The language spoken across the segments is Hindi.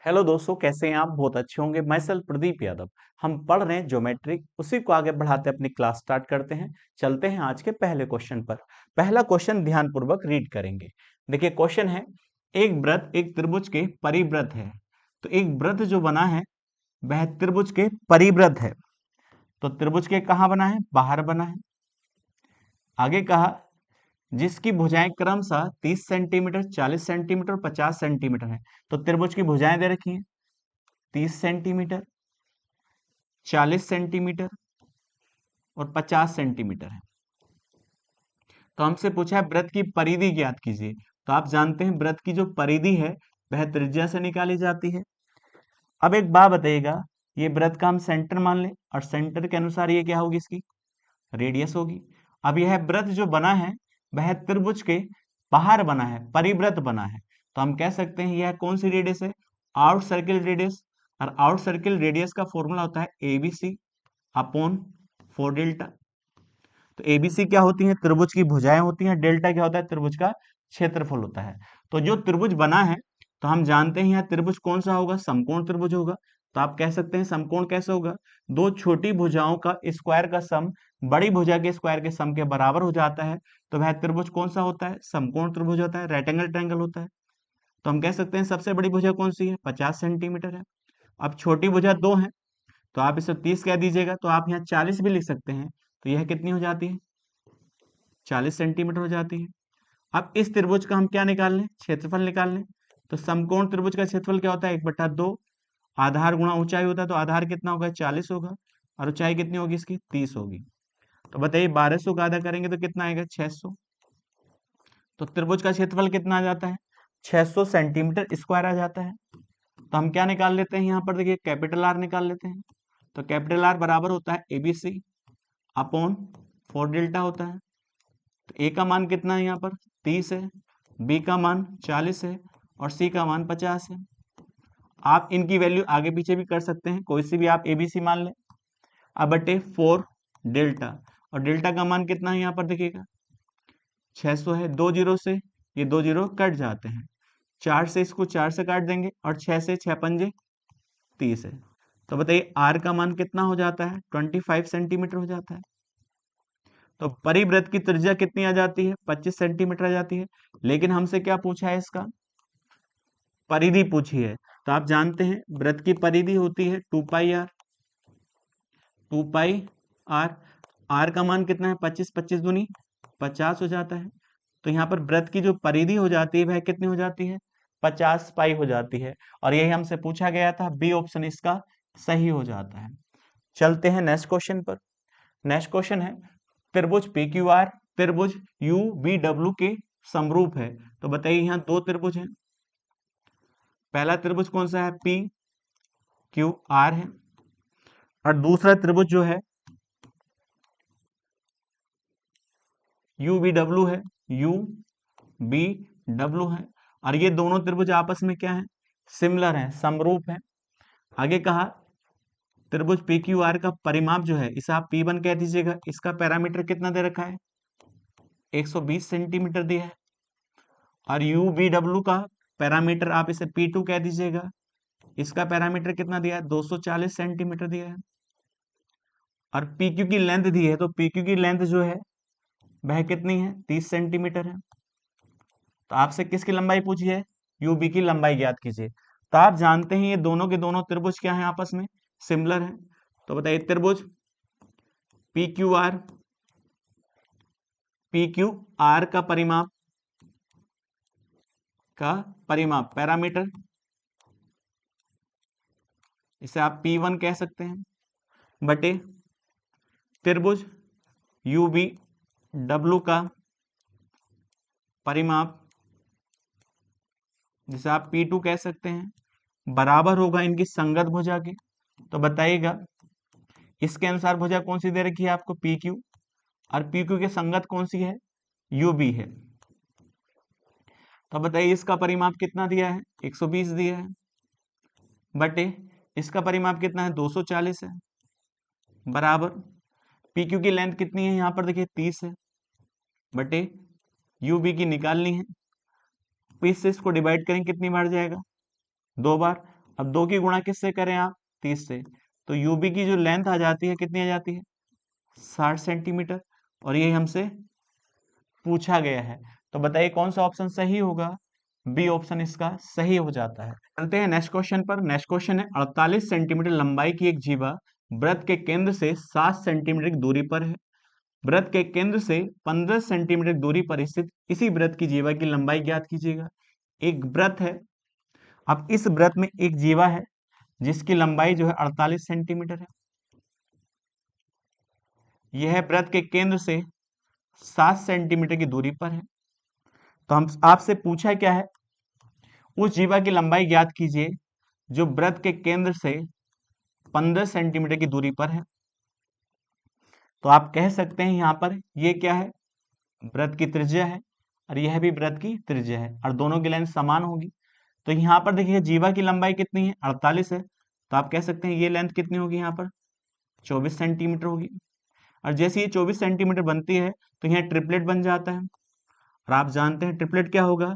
हेलो दोस्तों, कैसे हैं आप? बहुत अच्छे होंगे। मैं सेल प्रदीप यादव। हम पढ़ रहे हैं ज्योमेट्री, उसी को आगे बढ़ाते अपनी क्लास स्टार्ट करते हैं। चलते हैं आज के पहले क्वेश्चन पर। पहला क्वेश्चन ध्यानपूर्वक रीड करेंगे। देखिए क्वेश्चन है, एक वृत्त एक त्रिभुज के परिवृत्त है। तो एक वृत्त जो बना है वह त्रिभुज के परिवृत्त है। तो त्रिभुज के कहाँ बना है? बाहर बना है। आगे कहा, जिसकी भुजाएं क्रमशः 30 सेंटीमीटर, 40 सेंटीमीटर और 50 सेंटीमीटर है। तो त्रिभुज की भुजाएं दे रखी हैं 30 सेंटीमीटर, 40 सेंटीमीटर और 50 सेंटीमीटर है। तो हमसे पूछा है वृत्त की परिधि ज्ञात कीजिए। तो आप जानते हैं वृत्त की जो परिधि है वह त्रिज्या से निकाली जाती है। अब एक बात बताइएगा, ये वृत्त का हम सेंटर मान लें और सेंटर के अनुसार ये क्या होगी? इसकी रेडियस होगी। अब यह वृत्त जो बना है वह त्रिभुज के बाहर बना है, परिवृत्त बना है। तो हम कह सकते हैं यह कौन सी रेडियस है? Out circle radius. और आउट सर्किल रेडियस का फॉर्मूला होता है एबीसी अपॉन 4 डेल्टा। तो एबीसी क्या होती है? त्रिभुज की भुजाएं होती हैं। डेल्टा क्या होता है? त्रिभुज का क्षेत्रफल होता है। तो जो त्रिभुज बना है, तो हम जानते हैं यह त्रिभुज कौन सा होगा? समकोण त्रिभुज होगा। तो आप कह सकते हैं समकोण कैसे होगा? दो छोटी भुजाओं का स्क्वायर का सम बड़ी भुजा के स्क्वायर के सम के बराबर हो जाता है। तो वह त्रिभुज कौन सा होता है? समकोण त्रिभुज होता है, रेक्टेंगल ट्रायंगल होता है। तो हम कह सकते हैं सबसे बड़ी भुजा कौन सी है? 50 सेंटीमीटर है। अब छोटी भुजा दो है, तो आप इसे 30 कह दीजिएगा। तो आप यहाँ 40 भी लिख सकते हैं। तो यह कितनी हो जाती है? 40 सेंटीमीटर हो जाती है। अब इस त्रिभुज का हम क्या निकाल लें? क्षेत्रफल निकाल लें। तो समकोण त्रिभुज का क्षेत्रफल क्या होता है? 1/2। आधार गुणा ऊंचाई होता है, तो आधार कितना होगा? 40 होगा। और ऊंचाई कितनी होगी इसकी? 30 होगी। तो बताइए 1200 का आधा करेंगे तो कितना आएगा? 600। तो त्रिभुज का क्षेत्रफल कितना आ जाता है? 600 सेंटीमीटर स्क्वायर आ जाता है। तो हम क्या निकाल लेते हैं यहाँ पर? देखिए कैपिटल आर निकाल लेते हैं। तो कैपिटल आर बराबर होता है एबीसी अपॉन 4 डेल्टा होता है। तो ए का मान कितना है यहाँ पर? 30 है, बी का मान 40 है और सी का मान 50 है। आप इनकी वैल्यू आगे पीछे भी कर सकते हैं, कोई सी भी आप एबीसी मान लें। अब बटे 4 डेल्टा, और डेल्टा का मान कितना है यहाँ पर? देखिएगा 600 है। दो जीरो से ये दो जीरो कट जाते हैं, 4 से इसको 4 से काट देंगे और 6 से 6 पंजे 30 है। तो बताइए आर का मान कितना हो जाता है? 25 सेंटीमीटर हो जाता है। तो परिवृत्त की त्रिज्या कितनी आ जाती है? 25 सेंटीमीटर आ जाती है। लेकिन हमसे क्या पूछा है? इसका परिधि पूछी है। तो आप जानते हैं वृत्त की परिधि होती है 2 पाई आर। 2 पाई आर, आर का मान कितना है? 25, 25 दूनी 50 हो जाता है। तो यहाँ पर वृत्त की जो परिधि हो जाती है वह कितनी हो जाती है? 50 पाई हो जाती है। और यही हमसे पूछा गया था, बी ऑप्शन इसका सही हो जाता है। चलते हैं नेक्स्ट क्वेश्चन पर। नेक्स्ट क्वेश्चन है, त्रिभुज पी क्यू आर त्रिभुज यू बी डब्ल्यू के समरूप है। तो बताइए यहाँ दो त्रिभुज हैं। पहला त्रिभुज कौन सा है? पी क्यू आर है। और दूसरा त्रिभुज जो है यू बी डब्ल्यू है। यू बी डब्ल्यू है। और ये दोनों त्रिभुज आपस में क्या है? सिमिलर है, समरूप है। आगे कहा त्रिभुज पी क्यू आर का परिमाप जो है इसे आप P1 कह दीजिएगा। इसका पैरामीटर कितना दे रखा है? 120 सेंटीमीटर दिया है। और यू बी डब्ल्यू का पैरामीटर आप इसे P2 कह दीजिएगा। इसका पैरामीटर कितना दिया है? 240 सेंटीमीटर दिया है। और PQ की लेंथ दी है, तो PQ की लेंथ जो है वह कितनी है? 30 सेंटीमीटर है। तो आपसे किसकी लंबाई पूछी है? यूबी की लंबाई ज्ञात कीजिए। तो आप जानते हैं ये दोनों के दोनों त्रिभुज क्या है? आपस में सिमिलर है। तो बताइए त्रिभुज पी क्यू आर का परिमाप पैरामीटर, इसे आप P1 कह सकते हैं, बटे त्रिभुज यू बी डब्ल्यू का परिमाप, जिसे आप P2 कह सकते हैं, बराबर होगा इनकी संगत भुजा के। तो बताइएगा इसके अनुसार भुजा कौन सी दे रखी है आपको? PQ। और PQ के संगत कौन सी है? UB है। तो बताइए इसका परिमाप कितना दिया है? 120 दिया है, बटे इसका परिमाप कितना है? 240 है, बराबर PQ की लेंथ कितनी है यहाँ पर? देखिए 30 है, बटे UB की निकालनी है। 20 से इसको डिवाइड करें कितनी बार जाएगा? 2 बार। अब 2 की गुणा किससे करें आप? 30 से। तो यूबी की जो लेंथ आ जाती है कितनी आ जाती है? 60 सेंटीमीटर। और ये हमसे पूछा गया है, तो बताइए कौन सा ऑप्शन सही होगा? बी ऑप्शन इसका सही हो जाता है। चलते हैं नेक्स्ट क्वेश्चन पर। नेक्स्ट क्वेश्चन है 48 सेंटीमीटर लंबाई की एक जीवा वृत्त के केंद्र से 7 सेंटीमीटर की दूरी पर है। वृत्त के केंद्र से 15 सेंटीमीटर की दूरी पर स्थित इसी वृत्त की जीवा की लंबाई ज्ञात कीजिएगा। एक वृत्त है, अब इस वृत्त में एक जीवा है जिसकी लंबाई जो है 48 सेंटीमीटर है। यह वृत्त के केंद्र से 7 सेंटीमीटर की दूरी पर है। तो हम आपसे पूछा क्या है? उस जीवा की लंबाई ज्ञात कीजिए जो वृत्त के केंद्र से 15 सेंटीमीटर की दूरी पर है। तो आप कह सकते हैं यहां पर ये क्या है? वृत्त की त्रिज्या है और यह भी वृत्त की त्रिज्या है और दोनों की लेंथ समान होगी। तो यहाँ पर देखिए जीवा की लंबाई कितनी है? 48 है। तो आप कह सकते हैं ये लेंथ कितनी होगी? यहाँ पर 24 सेंटीमीटर होगी। और जैसे ये 24 सेंटीमीटर बनती है तो यहाँ ट्रिपलेट बन जाता है। और आप जानते हैं ट्रिपलेट क्या होगा?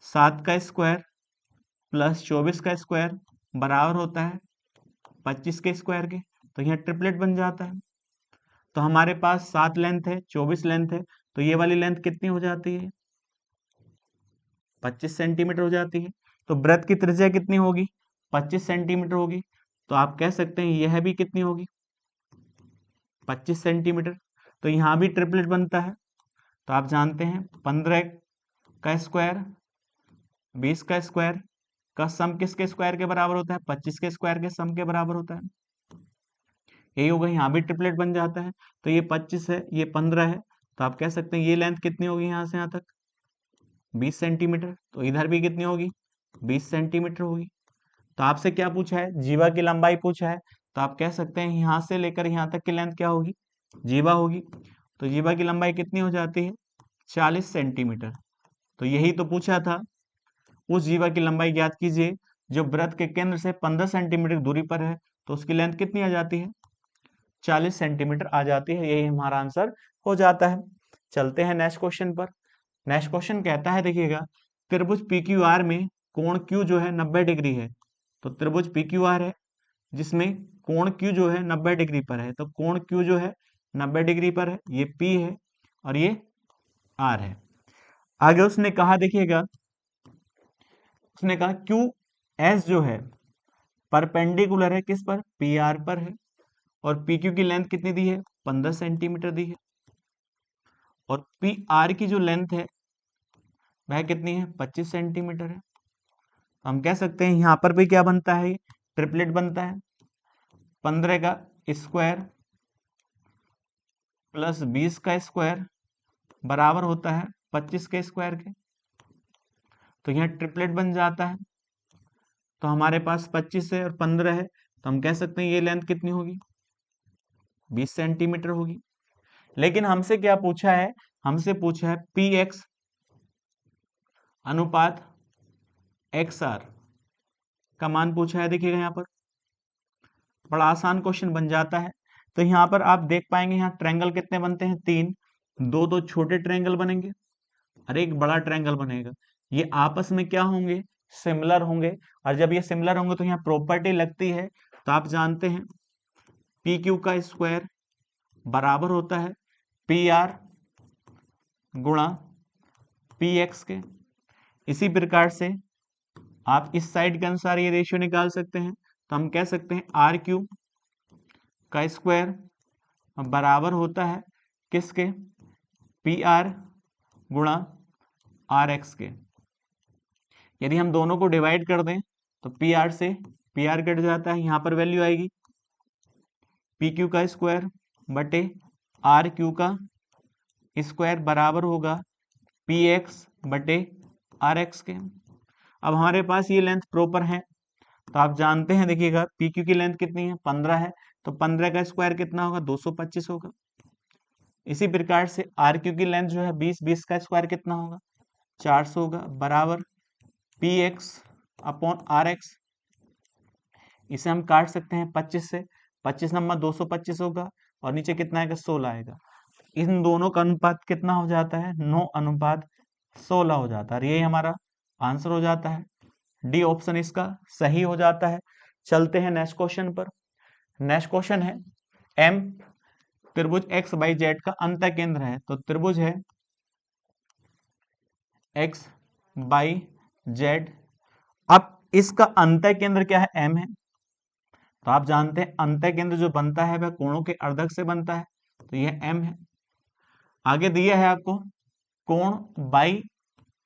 7 का स्क्वायर प्लस 24 का स्क्वायर बराबर होता है 25 के स्क्वायर के। तो यहाँ ट्रिपलेट बन जाता है। तो हमारे पास 7 लेंथ है, 24 लेंथ है, तो ये वाली लेंथ कितनी हो जाती है? 25 सेंटीमीटर हो जाती है। तो वृत्त की त्रिज्या कितनी होगी? 25 सेंटीमीटर होगी। तो आप कह सकते हैं यह भी कितनी होगी? 25 सेंटीमीटर। तो यहाँ भी ट्रिपलेट बनता है। तो आप जानते हैं 15 का स्क्वायर 20 का स्क्वायर का सम किसके स्क्वायर के बराबर होता है? 25 के स्क्वायर के सम के बराबर होता है। यही होगा, यहाँ भी ट्रिपलेट बन जाता है। तो ये 25 है, ये 15 है। तो आप कह सकते हैं ये लेंथ कितनी होगी यहाँ से यहाँ तक? 20 सेंटीमीटर। तो इधर भी कितनी होगी? 20 सेंटीमीटर होगी। तो आपसे क्या पूछा है? जीवा की लंबाई पूछा है। तो आप कह सकते हैं यहाँ से लेकर यहाँ तक की लेंथ क्या होगी? जीवा होगी। तो जीवा की लंबाई कितनी हो जाती है? 40 सेंटीमीटर। तो यही तो पूछा था, उस जीवा की लंबाई ज्ञात कीजिए जो वृत्त के केंद्र से 15 सेंटीमीटर की दूरी पर है। तो उसकी लेंथ कितनी आ जाती है? 40 सेंटीमीटर आ जाती है। यही हमारा आंसर हो जाता है। चलते हैं नेक्स्ट क्वेश्चन पर। नेक्स्ट क्वेश्चन कहता है, देखिएगा, त्रिभुज PQR में कोण Q जो है 90 डिग्री है। तो त्रिभुज PQR है जिसमें कोण Q जो है 90 डिग्री पर है। तो कोण Q जो है 90 डिग्री पर है, ये P है और ये R है। आगे उसने कहा, देखिएगा, उसने कहा QS जो है परपेंडिकुलर है किस पर? PR पर है। और PQ की लेंथ कितनी दी है? 15 सेंटीमीटर दी है। और PR की जो लेंथ है वह कितनी है? 25 सेंटीमीटर है। हम कह सकते हैं यहाँ पर भी क्या बनता है? ट्रिपलेट बनता है। 15 का स्क्वायर प्लस 20 का स्क्वायर बराबर होता है 25 के स्क्वायर के। तो यहाँ ट्रिपलेट बन जाता है। तो हमारे पास 25 है और 15 है। तो हम कह सकते हैं ये लेंथ कितनी होगी? 20 सेंटीमीटर होगी। लेकिन हमसे क्या पूछा है? हमसे पूछा है PX अनुपात XR का मान पूछा है। देखिएगा यहाँ पर बड़ा आसान क्वेश्चन बन जाता है। तो यहाँ पर आप देख पाएंगे यहाँ ट्रायंगल कितने बनते हैं? 3। दो छोटे ट्रायंगल बनेंगे और एक बड़ा ट्रायंगल बनेगा। ये आपस में क्या होंगे? सिमिलर होंगे। और जब ये सिमिलर होंगे तो यहाँ प्रॉपर्टी लगती है। तो आप जानते हैं PQ का स्क्वायर बराबर होता है PR गुणा PX के। इसी प्रकार से आप इस साइड के अनुसार ये रेशियो निकाल सकते हैं। तो हम कह सकते हैं RQ का स्क्वायर बराबर होता है किसके? PR गुणा RX के। यदि हम दोनों को डिवाइड कर दें तो PR से PR कट जाता है, यहाँ पर वैल्यू आएगी PQ का स्क्वायर बटे RQ का स्क्वायर बराबर होगा PX बटे RX के। अब हमारे पास ये लेंथ प्रॉपर है। तो आप जानते हैं, देखिएगा, PQ की लेंथ कितनी है? 15 है। तो 15 का स्क्वायर कितना होगा? 225 होगा। इसी प्रकार से RQ की लेंथ जो है 20 का स्क्वायर कितना होगा? 400 होगा बराबर PX अपॉन RX। इसे हम काट सकते हैं 25 से। 25 नंबर 225 होगा और नीचे कितना आएगा? 16 आएगा। इन दोनों का अनुपात कितना हो जाता है? 9 अनुपात 16 हो जाता है। यही हमारा आंसर हो जाता है। डी ऑप्शन इसका सही हो जाता है। चलते हैं नेक्स्ट क्वेश्चन पर। नेक्स्ट क्वेश्चन है एम त्रिभुज एक्स बाई जेड का अंतः केंद्र है। तो त्रिभुज है एक्स बाई जेड, अब इसका अंतः केंद्र क्या है, एम है। तो आप जानते हैं अंतः केंद्र जो बनता है वह कोणों के अर्धक से बनता है, तो यह एम है। आगे दिया है आपको कोण बाई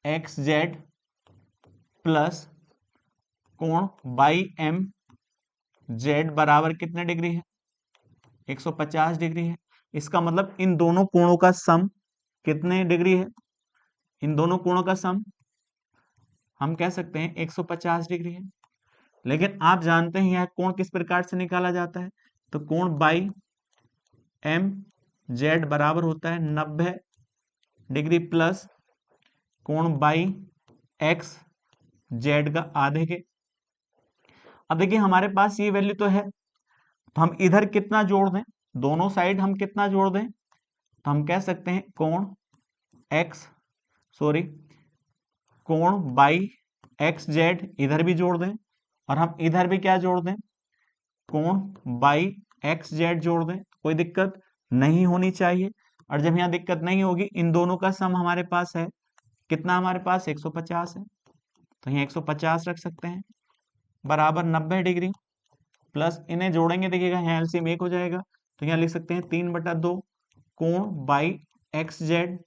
एक्स जेड प्लस कोण बाई एम जेड बराबर कितने डिग्री है, 150 डिग्री है। इसका मतलब इन दोनों कोणों का सम कितने डिग्री है, इन दोनों कोणों का सम हम कह सकते हैं 150 डिग्री है। लेकिन आप जानते हैं यह कोण किस प्रकार से निकाला जाता है, तो कोण बाई एम जेड बराबर होता है 90 डिग्री प्लस कोण बाई एक्स जेड का आधे के। अब देखिए हमारे पास ये वैल्यू तो है, तो हम इधर कितना जोड़ दें, दोनों साइड हम कितना जोड़ दें, तो हम कह सकते हैं कोण बाई एक्स जेड इधर भी जोड़ दें, और हम इधर भी क्या जोड़ दें, कोण बाई एक्स जेड जोड़ दें, कोई दिक्कत नहीं होनी चाहिए। और जब यहाँ दिक्कत नहीं होगी, इन दोनों का सम हमारे पास है कितना, हमारे पास 150 है, तो यहाँ 150 रख सकते हैं बराबर 90 डिग्री प्लस इन्हें जोड़ेंगे, देखिएगा यहाँ एलसीएम 1 हो जाएगा, तो यहाँ लिख सकते हैं 3/2 कोण बाई एक्स जेड।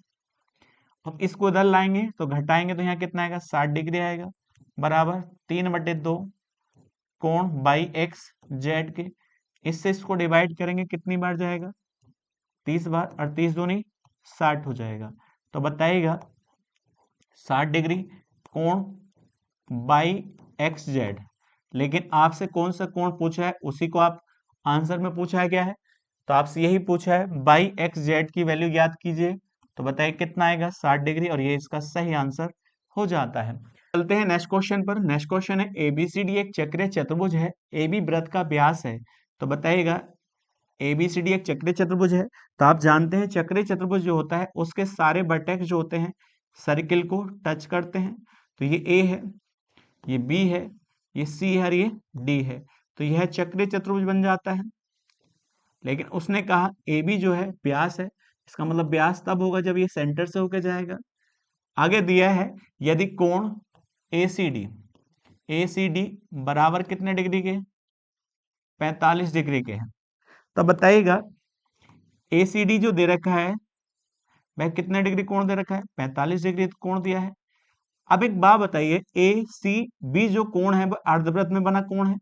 अब इसको इधर लाएंगे तो घटाएंगे, तो यहाँ कितना आएगा, 60 डिग्री आएगा बराबर 3/2 कोण बाई एक्स जेड के। इससे इसको डिवाइड करेंगे कितनी बार जाएगा, 30 बार, और 30 दूनी 60 हो जाएगा। तो बताइएगा 60 डिग्री कोण बाई एक्स जेड, लेकिन आपसे कौन सा कोण पूछा है उसी को आप आंसर में पूछा है क्या है, तो आपसे यही पूछा है बाई एक्स जेड की वैल्यू ज्ञात कीजिए। तो बताइए कितना आएगा, 60 डिग्री, और ये इसका सही आंसर हो जाता है। चलते हैं नेक्स्ट क्वेश्चन पर। नेक्स्ट क्वेश्चन है एबीसीडी एक चक्रीय चतुर्भुज है, एबी वृत्त का व्यास है। तो बताइएगा एबीसीडी एक चक्रीय चतुर्भुज है, तो आप जानते हैं चक्रीय चतुर्भुज जो होता है उसके सारे वर्टेक्स जो होते हैं सर्किल को टच करते हैं। तो ये ए है, ये बी है, ये सी है और ये डी है, तो यह चक्रीय चतुर्भुज बन जाता है। लेकिन उसने कहा ए बी जो है व्यास है, इसका मतलब व्यास तब होगा जब ये सेंटर से होकर जाएगा। आगे दिया है यदि कोण ए सी डी बराबर कितने डिग्री के, 45 डिग्री के हैं। तो बताइएगा ए सी डी जो दे रखा है वह कितने डिग्री कोण दे रखा है, 45 डिग्री कोण दिया है। अब एक बात बताइए, ए सी बी जो कोण है वह अर्धवृत्त में बना कोण है,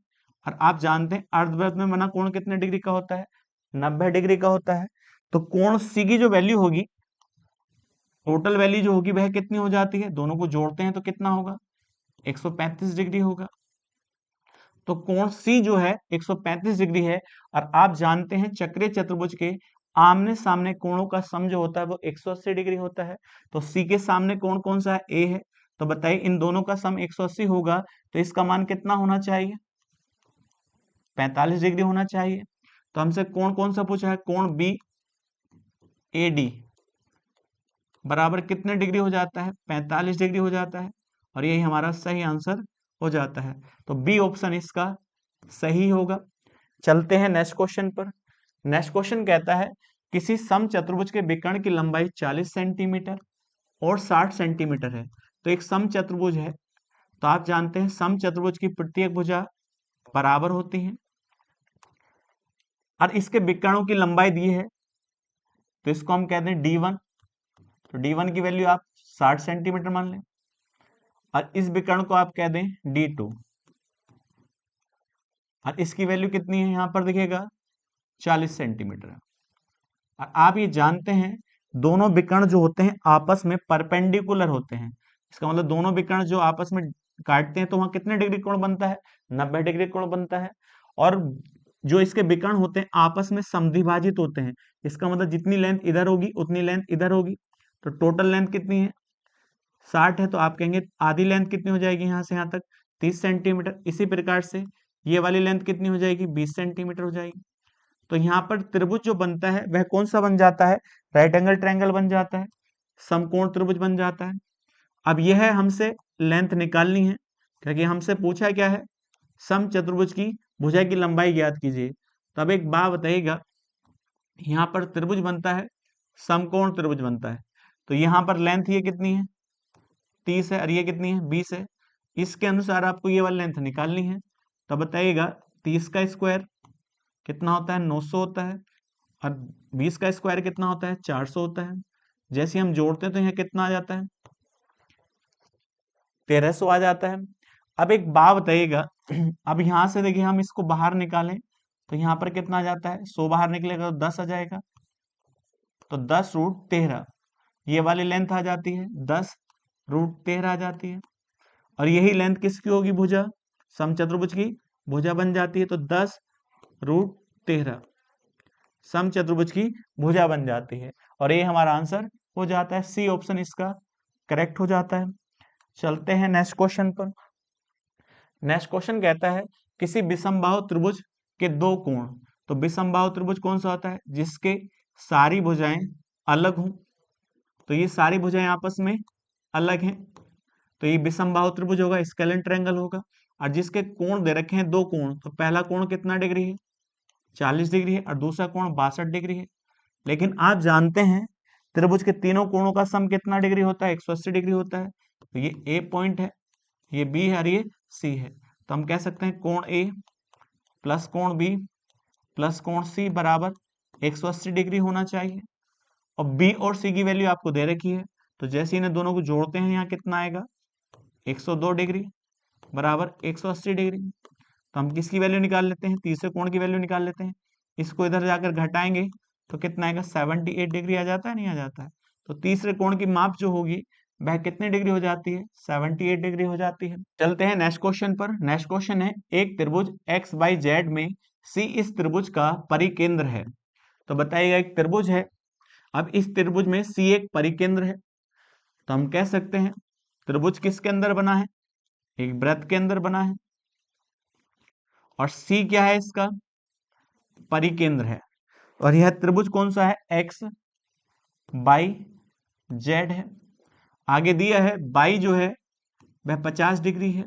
और आप जानते हैं अर्धवृत्त में बना कोण कितने डिग्री का होता है, 90 डिग्री का होता है। तो कोण सी की जो वैल्यू होगी, टोटल वैल्यू जो होगी वह कितनी हो जाती है, दोनों को जोड़ते हैं तो कितना होगा, 135 डिग्री होगा। तो कोण सी जो है 135 डिग्री है, और आप जानते हैं चक्रीय चतुर्भुज के आमने सामने कोणों का सम जो होता है वो 180 डिग्री होता है। तो सी के सामने कोण कौन सा है, ए है, तो बताइए इन दोनों का सम 180 होगा, तो इसका मान कितना होना चाहिए, 45 डिग्री होना चाहिए। तो हमसे कोण कौन सा पूछा है, कोण बी ए डी बराबर कितने डिग्री हो जाता है, 45 डिग्री हो जाता है, और यही हमारा सही आंसर हो जाता है। तो बी ऑप्शन इसका सही होगा। चलते हैं नेक्स्ट क्वेश्चन पर। नेक्स्ट क्वेश्चन कहता है किसी समचतुर्भुज के विकर्ण की लंबाई 40 सेंटीमीटर और 60 सेंटीमीटर है। तो एक समचतुर्भुज है, तो आप जानते हैं समचतुर्भुज की प्रत्येक भुजा बराबर होती है, और इसके विकर्णों की लंबाई दी है, तो इसको हम कहते हैं D1। तो D1 की वैल्यू आप 60 सेंटीमीटर मान लें, और इस विकर्ण को आप कह दें D2, और इसकी वैल्यू कितनी है यहाँ पर देखिएगा 40 सेंटीमीटर। और आप ये जानते हैं दोनों विकर्ण जो होते हैं आपस में परपेंडिकुलर होते हैं, इसका मतलब दोनों विकर्ण जो आपस में काटते हैं तो वहां कितने डिग्री कोण बनता है, 90 डिग्री कोण बनता है। और जो इसके विकर्ण होते हैं आपस में समद्विभाजित होते हैं, इसका मतलब जितनी लेंथ इधर होगी उतनी लेंथ इधर होगी। तो टोटल लेंथ कितनी है, 60 है, तो आप कहेंगे आधी लेंथ कितनी हो जाएगी यहाँ से यहाँ तक, 30 सेंटीमीटर। इसी प्रकार से ये वाली लेंथ कितनी हो जाएगी, 20 सेंटीमीटर हो जाएगी। तो यहाँ पर त्रिभुज जो बनता है वह कौन सा बन जाता है, राइट एंगल ट्रायंगल बन जाता है, समकोण त्रिभुज बन जाता है। अब यह हमसे लेंथ निकालनी है, क्योंकि हमसे पूछा क्या है, समचतुर्भुज की भुजा की लंबाई ज्ञात कीजिए। तो अब एक बात बताइएगा, यहाँ पर त्रिभुज बनता है, समकोण त्रिभुज बनता है, तो यहाँ पर लेंथ ये कितनी है, 30 है, और ये कितनी है, 20 है। इसके अनुसार आपको ये वाली लेंथ निकालनी है। तो बताइएगा 30 का स्क्वायर कितना होता है, 900 होता है, और 20 का स्क्वायर कितना होता है, 400 होता है। जैसे हम जोड़ते हैं तो यहाँ कितना आ जाता है, 1300 आ जाता है। अब एक बात बताइएगा, अब यहाँ से देखिए हम इसको बाहर निकालें तो यहाँ पर कितना आ जाता है, 100 बाहर निकलेगा तो 10 आ जाएगा, तो 10√13 ये वाली लेंथ आ जाती है, 10√13 आ जाती है। और यही लेंथ किसकी होगी, भुजा, समचतुर्भुज की भुजा बन जाती है, तो 10√13 समचतुर्भुज की भुजा बन जाती है। और ये हमारा आंसर हो जाता है, सी ऑप्शन इसका करेक्ट हो जाता है। चलते हैं नेक्स्ट क्वेश्चन पर। नेक्स्ट क्वेश्चन कहता है किसी विषमबाहु त्रिभुज के दो कोण। तो विषमबाहु त्रिभुज कौन सा होता है, जिसके सारी भुजाएं अलग हों। तो ये सारी भुजाएं आपस में अलग हैं, तो ये विषमबाहु त्रिभुज होगा, स्केलेन ट्रायंगल होगा। और जिसके कोण दे रखे हैं दो कोण, तो पहला कोण कितना डिग्री है, 40 डिग्री है, और दूसरा कोण 62 डिग्री है। लेकिन आप जानते हैं त्रिभुज के तीनों कोणों का सम कितना डिग्री होता है, 180 डिग्री होता है। तो ये ए पॉइंट है, ये बी है, और ये सी है। तो हम कह सकते हैं कोण ए प्लस कोण बी प्लस कोण सी बराबर 180 डिग्री होना चाहिए। और बी और सी की वैल्यू आपको दे रखी है, तो जैसे इन्हें दोनों को जोड़ते हैं यहाँ कितना आएगा, 102 डिग्री बराबर 180 डिग्री। तो हम किसकी वैल्यू निकाल लेते हैं, तीसरे कोण की वैल्यू निकाल लेते हैं। इसको इधर जाकर घटाएंगे तो कितना आएगा, 78 डिग्री आ जाता है, नहीं आ जाता है। तो तीसरे कोण की माप जो होगी वह कितनी डिग्री हो जाती है, 78 डिग्री हो जाती है। चलते हैं नेक्स्ट क्वेश्चन पर। नेक्स्ट क्वेश्चन है एक त्रिभुज एक्स वाई जेड में सी इस त्रिभुज का परिकेंद्र है। तो बताइएगा एक त्रिभुज है, अब इस त्रिभुज में सी एक परिकेंद्र है। तो हम कह सकते हैं त्रिभुज किसके अंदर बना है, एक वृत्त के अंदर बना है, और सी क्या है, इसका परिकेंद्र है। और यह त्रिभुज कौन सा है, एक्स बाई जेड है। आगे दिया है बाई जो है वह 50 डिग्री है,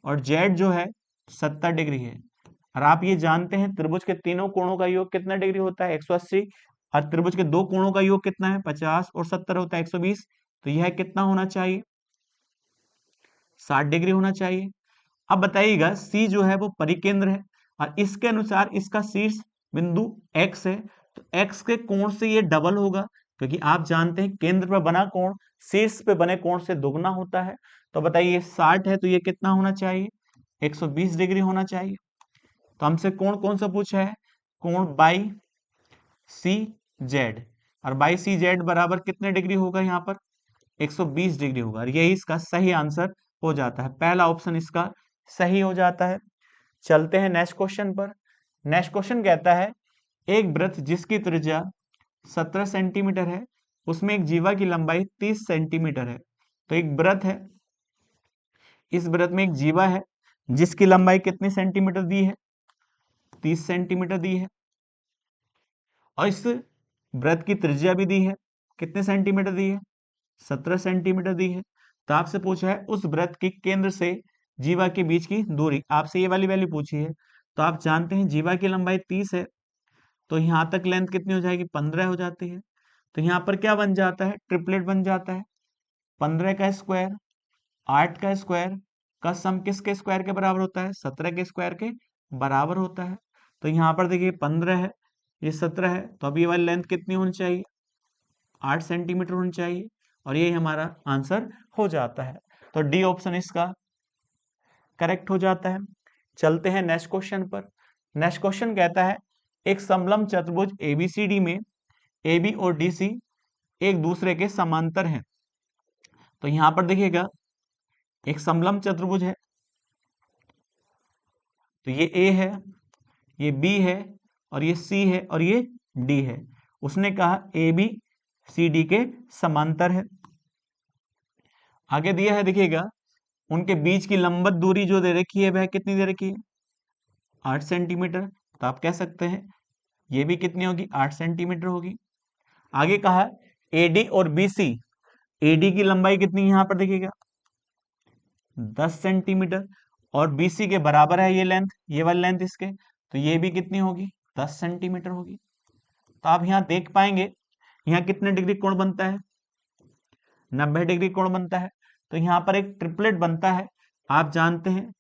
और जेड जो है 70 डिग्री है। और आप ये जानते हैं त्रिभुज के तीनों कोणों का योग कितना डिग्री होता है, 180। और त्रिभुज के दो कोणों का योग कितना है, 50 और 70 होता है 120। तो यह कितना होना चाहिए, 60 डिग्री होना चाहिए। अब बताइएगा सी जो है वो परिकेंद्र है, और इसके अनुसार इसका शीर्ष बिंदु एक्स है, तो एक्स के कोण से ये डबल होगा, क्योंकि आप जानते हैं केंद्र पर बना कोण शीर्ष पे बने कोण से दुगना होता है। तो बताइए 60 है तो ये कितना होना चाहिए, 120 डिग्री होना चाहिए। तो हमसे कोण कौन सा पूछा है, कोण बाई सी जेड, और बाई सी जेड बराबर कितने डिग्री होगा, यहाँ पर 120 डिग्री होगा, और यही इसका सही आंसर हो जाता है, पहला ऑप्शन इसका सही हो जाता है। चलते हैं नेक्स्ट क्वेश्चन पर। नेक्स्ट क्वेश्चन कहता है एक वृत्त जिसकी त्रिज्या 17 सेंटीमीटर है, उसमें एक जीवा की लंबाई 30 सेंटीमीटर है। तो एक वृत्त है, इस वृत्त में एक जीवा है जिसकी लंबाई कितनी सेंटीमीटर दी है, 30 सेंटीमीटर दी है, और इस वृत्त की त्रिज्या भी दी है, कितने सेंटीमीटर दी है, 17 सेंटीमीटर दी है। तो आपसे पूछा है उस वृत्त के केंद्र से जीवा के बीच की दूरी, आपसे ये वाली वैल्यू पूछी है। तो आप जानते हैं जीवा की लंबाई 30 है, तो यहाँ तक लेंथ कितनी हो जाएगी, 15 हो जाती है। तो यहाँ पर क्या बन जाता है, ट्रिपलेट बन जाता है, 15 का स्क्वायर 8 का स्क्वायर का सम किसके स्क्वायर के बराबर होता है, 17 के स्क्वायर के बराबर होता है। तो यहाँ पर देखिए 15 है, ये 17 है, तो अब ये वाली लेंथ कितनी होनी चाहिए, 8 सेंटीमीटर होनी चाहिए, और ये हमारा आंसर हो जाता है। तो डी ऑप्शन इसका करेक्ट हो जाता है। चलते हैं नेक्स्ट क्वेश्चन पर। नेक्स्ट क्वेश्चन कहता है एक समलंब चतुर्भुज एबीसीडी में AB और DC एक दूसरे के समांतर हैं। तो यहां पर देखिएगा एक समलंब चतुर्भुज है, तो ये A है, ये B है, और ये C है, और ये D है। उसने कहा AB CD के समांतर है। आगे दिया है देखिएगा उनके बीच की लंबवत दूरी जो दे रखी है वह कितनी दे रखी है, 8 सेंटीमीटर। तो आप कह सकते हैं ये भी कितनी होगी, 8 सेंटीमीटर होगी। आगे कहा AD और BC, AD की लंबाई कितनी, यहां पर देखिएगा 10 सेंटीमीटर, और BC के बराबर है ये लेंथ, ये वाली लेंथ इसके, तो ये भी कितनी होगी, 10 सेंटीमीटर होगी। तो आप यहाँ देख पाएंगे यहाँ कितने डिग्री कोण बनता है, 90 डिग्री कोण बनता है। तो यहाँ पर एक ट्रिपलेट बनता है। आप जानते हैं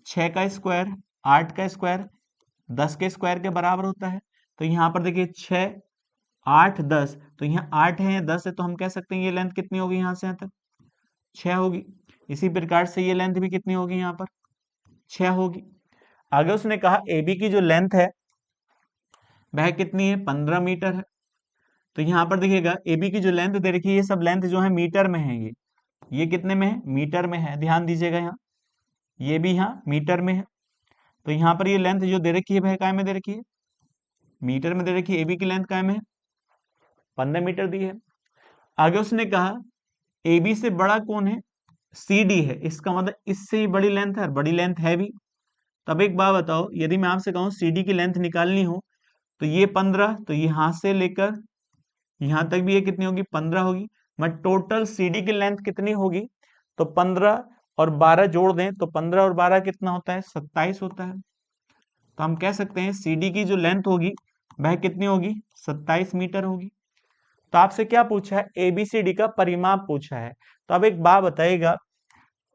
6 का स्क्वायर 8 का स्क्वायर 10 के स्क्वायर के बराबर होता है। तो यहाँ पर देखिए 6 8 10, तो यहाँ 8 है 10 है, तो हम कह सकते हैं ये लेंथ कितनी होगी, यहाँ से यहाँ तक 6 होगी। इसी प्रकार से ये लेंथ भी कितनी होगी, यहाँ पर 6 होगी। आगे उसने कहा AB की जो लेंथ है वह कितनी है, 15 मीटर है। तो यहाँ पर देखिएगा AB की जो लेंथ दे रखी है, ये सब लेंथ जो है मीटर में है, ये कितने में है, मीटर में है। ध्यान दीजिएगा यहाँ, ये भी यहाँ मीटर में है। तो यहाँ पर ये लेंथ जो दे रखी है वह काय में दे रखी है, मीटर में दे रखी है। AB की लेंथ काय में है, 15 मीटर दी है। आगे उसने कहा AB से बड़ा कौन है, CD है। इसका मतलब इससे ही बड़ी लेंथ है, बड़ी लेंथ है भी। तब एक बात बताओ, यदि मैं आपसे कहूँ CD की लेंथ निकालनी हो, तो ये 15, तो यहाँ से लेकर यहाँ तक भी ये कितनी होगी, 15 होगी। मैं टोटल CD की लेंथ कितनी होगी, तो 15 और 12 जोड़ दें तो 15 और 12 कितना होता है, 27 होता है। तो हम कह सकते हैं CD की जो लेंथ होगी वह कितनी होगी, 27 मीटर होगी। तो आपसे क्या पूछा है, ABCD का परिमाप पूछा है। तो अब एक बात बताइएगा,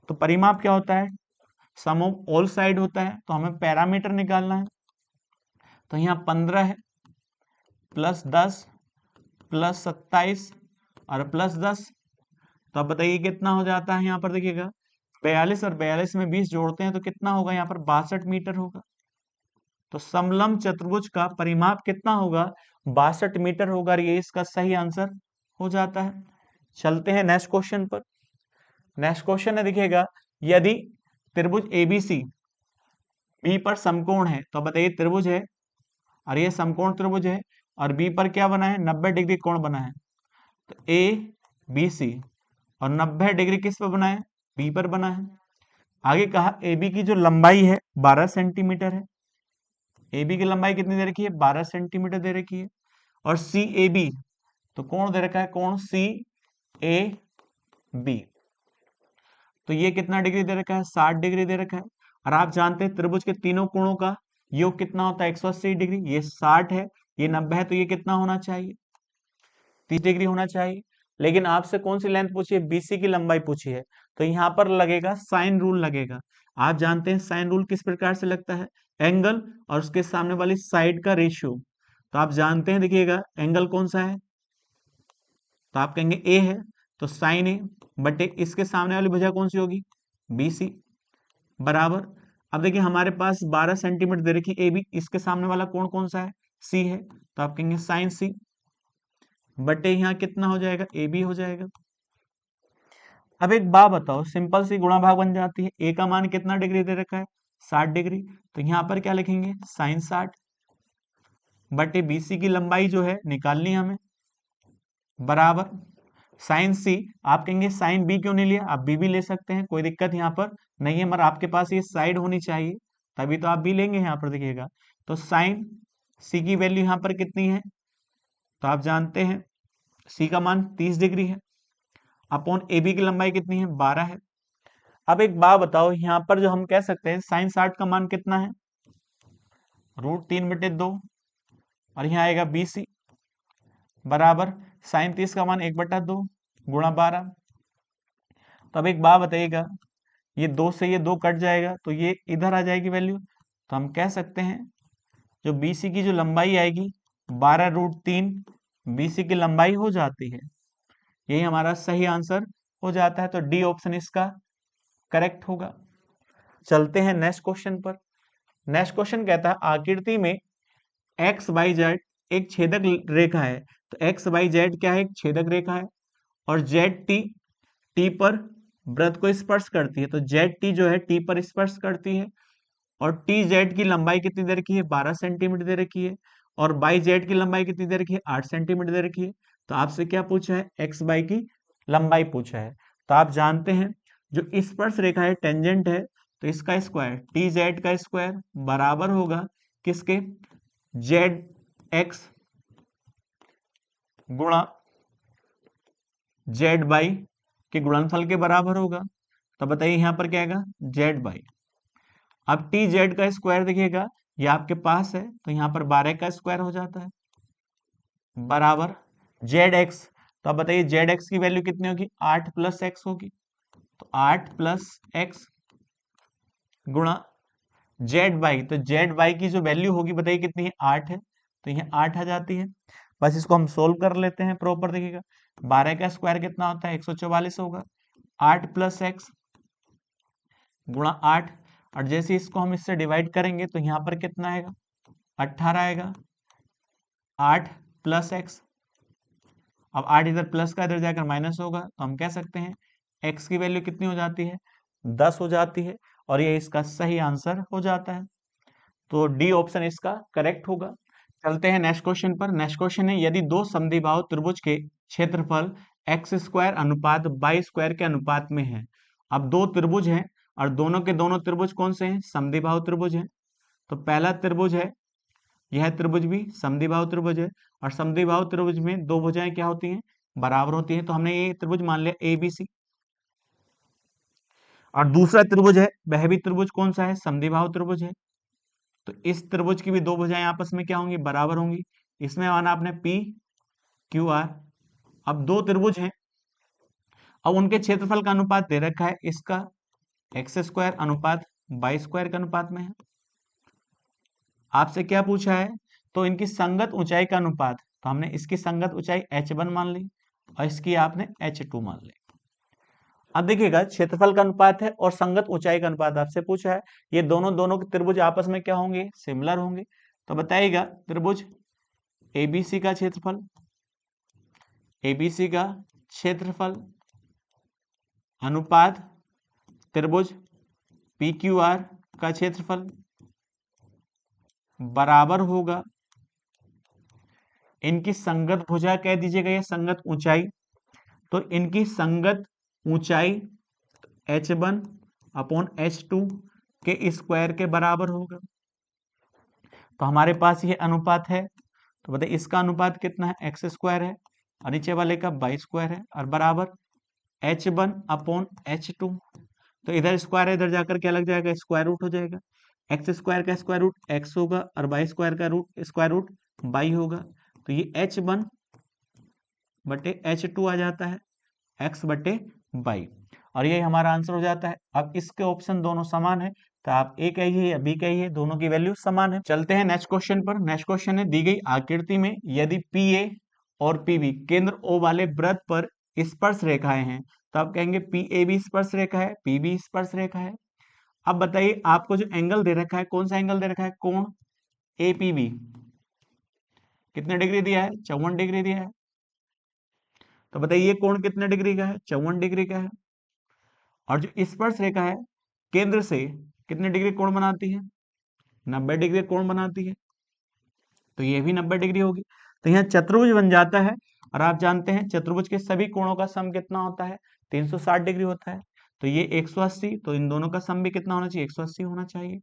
तो परिमाप क्या होता है, सम ऑफ ऑल साइड होता है। तो हमें पैरामीटर निकालना है। तो यहाँ 15 है प्लस 10 प्लस 27 और प्लस 10, तो अब बताइए कितना हो जाता है। यहाँ पर देखिएगा 42 और 42 में 20 जोड़ते हैं तो कितना होगा, यहाँ पर 62 मीटर होगा। तो समलंब चतुर्भुज का परिमाप कितना होगा, 62 मीटर होगा। ये इसका सही आंसर हो जाता है। चलते हैं नेक्स्ट क्वेश्चन पर। नेक्स्ट क्वेश्चन है, देखिएगा यदि त्रिभुज ABC बी पर समकोण है, तो बताइए त्रिभुज है और ये समकोण त्रिभुज है और बी पर क्या बना है, 90 डिग्री कोण बना है। तो ABC और 90 डिग्री किस पर बना है, बी पर बना है। आगे कहा AB की जो लंबाई है 12 सेंटीमीटर है। AB की लंबाई कितनी दे रखी है, 12 सेंटीमीटर दे रखी है। और CAB, तो कोण दे रखा है, कोण CAB, तो ये कितना डिग्री दे रखा है, 60 डिग्री दे रखा है। और आप जानते हैं त्रिभुज के तीनों कोणों का योग कितना होता है, 180 डिग्री। ये 60 है, ये 90 है, तो ये कितना होना चाहिए, 30 डिग्री होना चाहिए। लेकिन आपसे कौन सी लेंथ पूछी है, BC की लंबाई पूछी है। तो यहाँ पर लगेगा साइन रूल लगेगा। आप जानते हैं साइन रूल किस प्रकार से लगता है, एंगल और उसके सामने वाली साइड का रेशियो। तो आप जानते हैं, देखिएगा एंगल कौन सा है, तो आप कहेंगे A है, तो साइन A बटे इसके सामने वाली भुजा कौन सी होगी, BC, बराबर। अब देखिए हमारे पास 12 सेंटीमीटर दे रखी AB, इसके सामने वाला कोण कौन सा है, C है, तो आप कहेंगे साइन C बटे यहाँ कितना हो जाएगा, AB हो जाएगा। अब एक बात बताओ, सिंपल सी गुणा भाग बन जाती है। A का मान कितना डिग्री दे रखा है, 60 डिग्री, तो यहाँ पर क्या लिखेंगे, साइन 60 बटे BC की लंबाई जो है निकालनी हमें, बराबर साइन C। आप कहेंगे साइन B क्यों नहीं लिया, आप B भी ले सकते हैं, कोई दिक्कत यहाँ पर नहीं है, मगर आपके पास ये साइड होनी चाहिए तभी तो आप भी लेंगे। यहाँ पर देखिएगा तो साइन C की वैल्यू यहाँ पर कितनी है, तो आप जानते हैं C का मान 30 डिग्री है, अपॉन AB की लंबाई कितनी है, 12 है। अब एक बात बताओ, यहाँ पर जो हम कह सकते हैं साइन 60 का मान कितना है, √3/2, और यहाँ आएगा BC बराबर साइन 30 का मान 1/2 गुणा 12। तो अब एक बात बताइएगा, ये 2 से ये 2 कट जाएगा तो ये इधर आ जाएगी वैल्यू। तो हम कह सकते हैं जो BC की जो लंबाई आएगी 12√3 BC की लंबाई हो जाती है। यही हमारा सही आंसर हो जाता है। तो डी ऑप्शन इसका करेक्ट होगा। चलते हैं नेक्स्ट क्वेश्चन पर। नेक्स्ट क्वेश्चन कहता है आकृति में XYZ एक छेदक रेखा है। तो XYZ क्या है, एक छेदक रेखा है, और ZT T पर वृत्त को स्पर्श करती है। तो ZT जो है T पर स्पर्श करती है, और TZ की लंबाई कितनी दे रखी है, 12 सेंटीमीटर दे रखी है, और YZ की लंबाई कितनी दे रखी है, 8 सेंटीमीटर दे रखी है। तो आपसे क्या पूछा है, XY की लंबाई पूछा है। तो आप जानते हैं जो स्पर्श रेखा है टेंजेंट है, तो इसका स्क्वायर TZ का स्क्वायर बराबर होगा किसके, ZX गुणा ZY के गुणनफल के बराबर होगा। तो बताइए यहाँ पर क्या आएगा, जेड बाई, अब टी जेड का स्क्वायर देखिएगा ये आपके पास है तो यहाँ पर 12 का स्क्वायर हो जाता है बराबर जेड एक्स। तो अब बताइए जेड एक्स की वैल्यू कितनी होगी, 8 प्लस एक्स होगी, तो 8 प्लस एक्स गुणा जेड बाई, तो जेड बाई की जो वैल्यू होगी बताइए कितनी है, 8 है, तो ये 8 आ जाती है। बस इसको हम सोल्व कर लेते हैं प्रॉपर, देखिएगा 12 का स्क्वायर कितना होता है, 144 होगा, 8 प्लस एक्स गुणा 8, और जैसे इसको हम इससे डिवाइड करेंगे तो यहाँ पर कितना आएगा, 18 आएगा, 8 प्लस एक्स, अब 8 इधर प्लस का इधर जाकर माइनस होगा, तो हम कह सकते हैं x की वैल्यू कितनी हो जाती है, 10 हो जाती है, और ये इसका सही आंसर हो जाता है। तो डी ऑप्शन इसका करेक्ट होगा। चलते हैं नेक्स्ट क्वेश्चन पर। नेक्स्ट क्वेश्चन है, यदि दो समद्विबाहु त्रिभुज के क्षेत्रफल एक्स स्क्वायर अनुपात बाई स्क्वायर के अनुपात में है। अब दो त्रिभुज हैं और दोनों के दोनों त्रिभुज कौन से हैं, समद्विबाहु त्रिभुज हैं। तो पहला त्रिभुज है, यह त्रिभुज भी समद्विबाहु त्रिभुज है, और समद्विबाहु त्रिभुज में दो भुजाएं क्या होती हैं, बराबर होती हैं। तो हमने ये त्रिभुज मान लिया ABC, और दूसरा त्रिभुज है, वह भी त्रिभुज कौन सा है, समद्विबाहु त्रिभुज है। तो इस त्रिभुज की भी दो भुजाएं आपस में क्या होंगी, बराबर होंगी। इसमें माना आपने PQR। अब दो त्रिभुज हैं, अब उनके क्षेत्रफल का अनुपात दे रखा है, इसका एक्स स्क्वायर अनुपात बाई स्क्वायर के अनुपात में है। आपसे क्या पूछा है, तो इनकी संगत ऊंचाई का अनुपात, तो हमने इसकी संगत ऊंचाई h1 मान ली और इसकी आपने h2 मान ली। अब देखिएगा क्षेत्रफल का अनुपात है और संगत ऊंचाई का अनुपात आपसे पूछा है, ये दोनों के त्रिभुज आपस में क्या होंगे, सिमिलर होंगे। तो बताइएगा त्रिभुज ABC का क्षेत्रफल, ABC का क्षेत्रफल अनुपात त्रिभुज PQR का क्षेत्रफल बराबर होगा इनकी संगत भुजा कह दीजिएगा, ये संगत ऊंचाई, तो इनकी संगत ऊंचाई h1 अपॉन h2 के स्क्वायर के बराबर होगा। तो हमारे पास ये अनुपात है, तो बताइए इसका अनुपात कितना है, एक्स स्क्वायर है, और नीचे वाले का बाई स्क्वायर है, और बराबर h1 अपॉन h2। तो इधर स्क्वायर है, इधर जाकर क्या लग जाएगा, स्क्वायर रूट हो जाएगा। एक्स स्क्वायर का स्क्वायर रूट एक्स होगा और बाई स्क्वायर का स्क्वायर रूट बाई होगा। तो ये h1 बटे h2 आ जाता है, x बटे बाई, और ये हमारा आंसर हो जाता है। अब इसके ऑप्शन दोनों समान है, तो आप ए कहिए या बी कहिए, दोनों की वैल्यू समान है। चलते हैं नेक्स्ट क्वेश्चन पर। नेक्स्ट क्वेश्चन है, दी गई आकृति में यदि PA और PB केंद्र O वाले वृत्त पर स्पर्श रेखाएं हैं, तो आप कहेंगे PAB स्पर्श रेखा है, PB स्पर्श रेखा है। अब बताइए आपको जो एंगल दे रखा है, कौन सा एंगल दे रखा है, कोण APB कितने डिग्री दिया है, 54 डिग्री दिया है। तो बताइए ये कोण कितने डिग्री का है, 54 डिग्री का है। और जो स्पर्श रेखा है केंद्र से कितने डिग्री कोण बनाती है, 90 डिग्री कोण बनाती है, तो ये भी 90 डिग्री होगी। तो यहाँ चतुर्भुज बन जाता है, और आप जानते हैं चतुर्भुज के सभी कोणों का सम कितना होता है, 360 डिग्री होता है। तो ये 180, तो इन दोनों का सम भी कितना होना चाहिए, 180 होना चाहिए।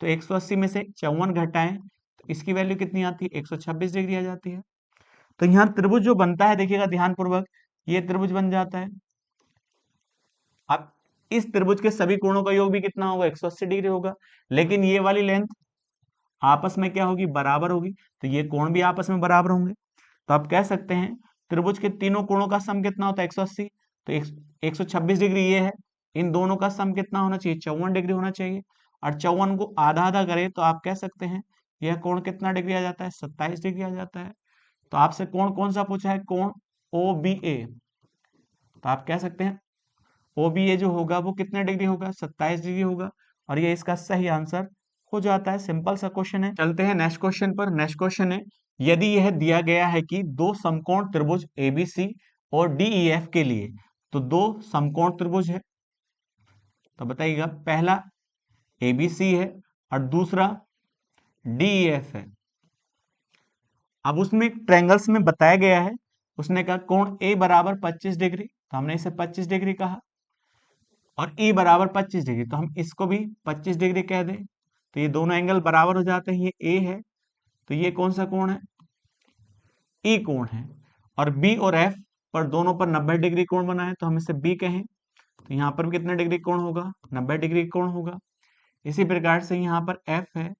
तो 180 में से 54 घटाएं तो इसकी वैल्यू कितनी आती है, 126 डिग्री आ जाती है। तो यहाँ त्रिभुज जो बनता है, देखिएगा ध्यानपूर्वक, ये त्रिभुज बन जाता है। अब इस त्रिभुज के सभी कोणों का योग भी कितना होगा, 180 डिग्री होगा, लेकिन ये वाली लेंथ आपस में क्या होगी, बराबर होगी, तो ये कोण भी आपस में बराबर होंगे। तो आप कह सकते हैं त्रिभुज के तीनों कोणों का सम कितना होता है, 180, तो 126 डिग्री ये है, इन दोनों का सम कितना होना चाहिए, 54 डिग्री होना चाहिए। और 54 को आधा आधा करें तो आप कह सकते हैं यह कोण कितना डिग्री आ जाता है, 27 डिग्री आ जाता है। तो आपसे कोण कौन सा पूछा है, कोण OBA, तो आप कह सकते हैं OBA जो होगा वो कितने डिग्री होगा, 27 डिग्री होगा, और ये इसका सही आंसर हो जाता है। सिंपल सा क्वेश्चन है। चलते हैं नेक्स्ट क्वेश्चन पर। नेक्स्ट क्वेश्चन है, यदि यह दिया गया है कि दो समकोण त्रिभुज ABC और DEF के लिए, तो दो समकोण त्रिभुज है, तो बताइएगा पहला ABC है और दूसरा DEF है। अब उसमें ट्रायंगल्स में बताया गया है, उसने कहा कोण A बराबर 25 डिग्री, तो हमने इसे 25 डिग्री कहा, और E बराबर 25 डिग्री, तो हम इसको भी 25 डिग्री कह दें। तो ये दोनों एंगल बराबर हो जाते हैं, ये A है, तो ये कौन सा कोण है, E कोण है। और B और F पर दोनों पर 90 डिग्री कोण बना है, तो हम इसे B कहें, तो तो यहाँ पर भी कितने डिग्री कोण होगा, 90 डिग्री कोण होगा। इसी प्रकार से यहाँ पर एफ है,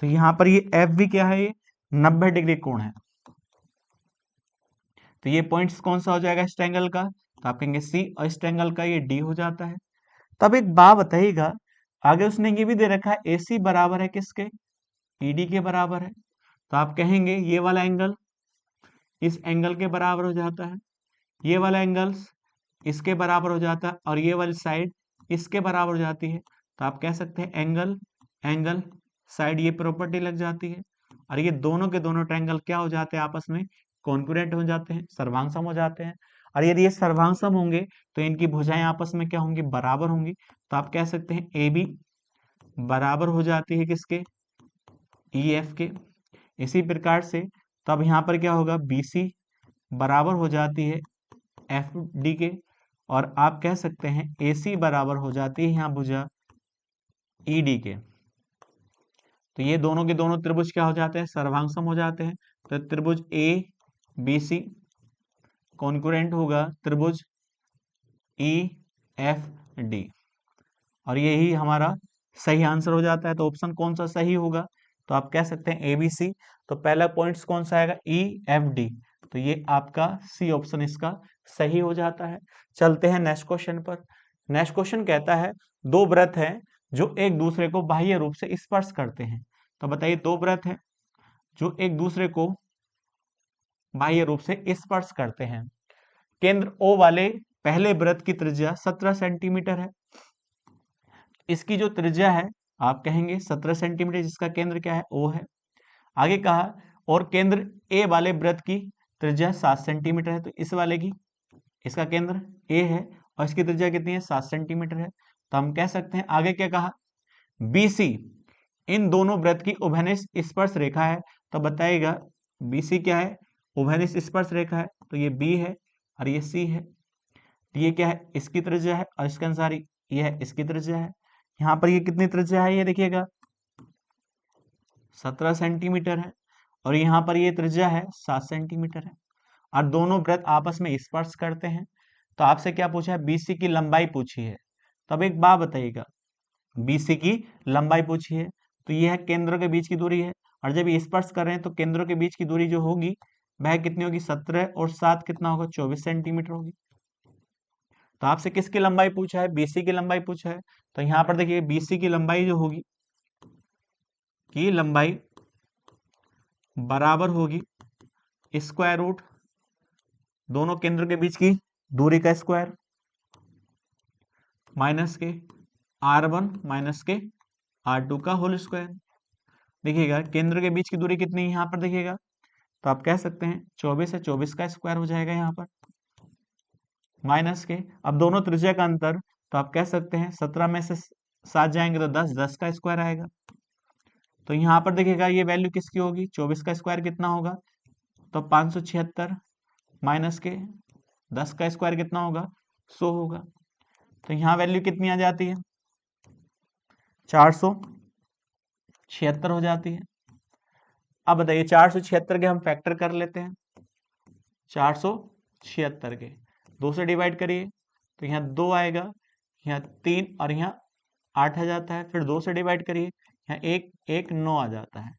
तो यहाँ पर ये एफ भी क्या है, ये 90 डिग्री कोण है। तो ये पॉइंट्स कौन सा हो जाएगा इस ट्रायंगल का, तो आप कहेंगे सी, और इस ट्रायंगल का ये डी हो जाता है। तब एक बात बताइएगा, आगे उसने ये भी दे रखा है AC बराबर है किसके, ED के बराबर है। तो आप कहेंगे ये वाला एंगल इस एंगल के बराबर हो जाता है, ये वाला एंगल इसके बराबर हो जाता है, और ये वाली साइड इसके बराबर हो जाती है। तो आप कह सकते हैं एंगल एंगल साइड, ये प्रॉपर्टी लग जाती है, और ये दोनों के दोनों ट्रायंगल क्या हो जाते हैं, आपस में कॉन्ग्रुएंट हो जाते हैं, सर्वांगसम हो जाते हैं। और यदि ये सर्वांगसम होंगे तो इनकी भुजाएं आपस में क्या होंगी, बराबर होंगी। तो आप कह सकते हैं AB बराबर हो जाती है किसके, EF के। इसी प्रकार से तब यहाँ पर क्या होगा, BC बराबर हो जाती है FD के, और आप कह सकते हैं AC बराबर हो जाती है यहाँ भुजा ED के। तो ये दोनों के दोनों त्रिभुज क्या हो जाते हैं, सर्वांगसम हो जाते हैं। तो त्रिभुज ABC कॉन्ग्रुएंट होगा त्रिभुज EFD, और यही हमारा सही आंसर हो जाता है। तो ऑप्शन कौन सा सही होगा, तो आप कह सकते हैं ABC। तो पहला पॉइंट्स कौन सा आएगा, EFD, तो ये आपका सी ऑप्शन इसका सही हो जाता है। चलते हैं नेक्स्ट क्वेश्चन पर। नेक्स्ट क्वेश्चन कहता है दो वृत्त हैं जो एक दूसरे को बाह्य रूप से स्पर्श करते हैं। तो बताइए दो वृत्त हैं जो एक दूसरे को बाह्य रूप से स्पर्श करते हैं। केंद्र O वाले पहले वृत्त की त्रिज्या 17 सेंटीमीटर है। इसकी जो त्रिज्या है आप कहेंगे 17 सेंटीमीटर, जिसका केंद्र क्या है, O है। आगे कहा और केंद्र A वाले वृत्त की त्रिज्या 7 सेंटीमीटर है। तो इस वाले की, इसका केंद्र A है और इसकी त्रिज्या कितनी है, 7 सेंटीमीटर है। तो हम कह सकते हैं आगे क्या कहा, BC इन दोनों वृत्त की उभयनिष्ठ स्पर्श रेखा है। तो बताइएगा BC क्या है, उभयनिष्ठ स्पर्श रेखा है। तो ये B है और ये C है। ये क्या है, इसकी त्रिज्या है, और इसके अनुसार ये है इसकी त्रिज्या है। यहाँ पर ये कितनी त्रिज्या है, ये देखिएगा 17 सेंटीमीटर है, और यहाँ पर ये त्रिज्या है 7 सेंटीमीटर है, और दोनों वृत्त आपस में स्पर्श करते हैं। तो आपसे क्या पूछा है, BC की लंबाई पूछी है। तब एक बात बताइएगा, BC की लंबाई पूछी है, तो यह केंद्रों के बीच की दूरी है, और जब ये स्पर्श कर रहे हैं तो केंद्रों के बीच की दूरी जो होगी वह कितनी होगी, 17 और 7 कितना होगा, 24 सेंटीमीटर होगी। तो आपसे किसकी लंबाई पूछा है, BC की लंबाई पूछा है। तो यहाँ पर देखिए BC की लंबाई जो होगी, की लंबाई बराबर होगी स्क्वायर रूट दोनों केंद्र के बीच की दूरी का स्क्वायर माइनस के R1 माइनस के R2 का होल स्क्वायर। देखिएगा केंद्र के बीच की दूरी कितनी है यहाँ पर देखिएगा, तो आप कह सकते हैं 24 है, 24 का स्क्वायर हो जाएगा यहाँ पर, माइनस के अब दोनों त्रिज्या का अंतर, तो आप कह सकते हैं 17 में से 7 जाएंगे तो 10, 10 का स्क्वायर आएगा। तो यहाँ पर देखिएगा ये वैल्यू किसकी होगी, 24 का स्क्वायर कितना होगा, तो 576 माइनस के 10 का स्क्वायर कितना होगा, 100 होगा। तो यहाँ वैल्यू कितनी आ जाती है, 476 हो जाती है। अब बताइए 476 के हम फैक्टर कर लेते हैं, 476 के 2 से डिवाइड करिए तो यहाँ 2 आएगा, यहाँ 3 और यहाँ 8 आ जाता है। फिर 2 से डिवाइड करिए, यहाँ 1 1 9 आ जाता है।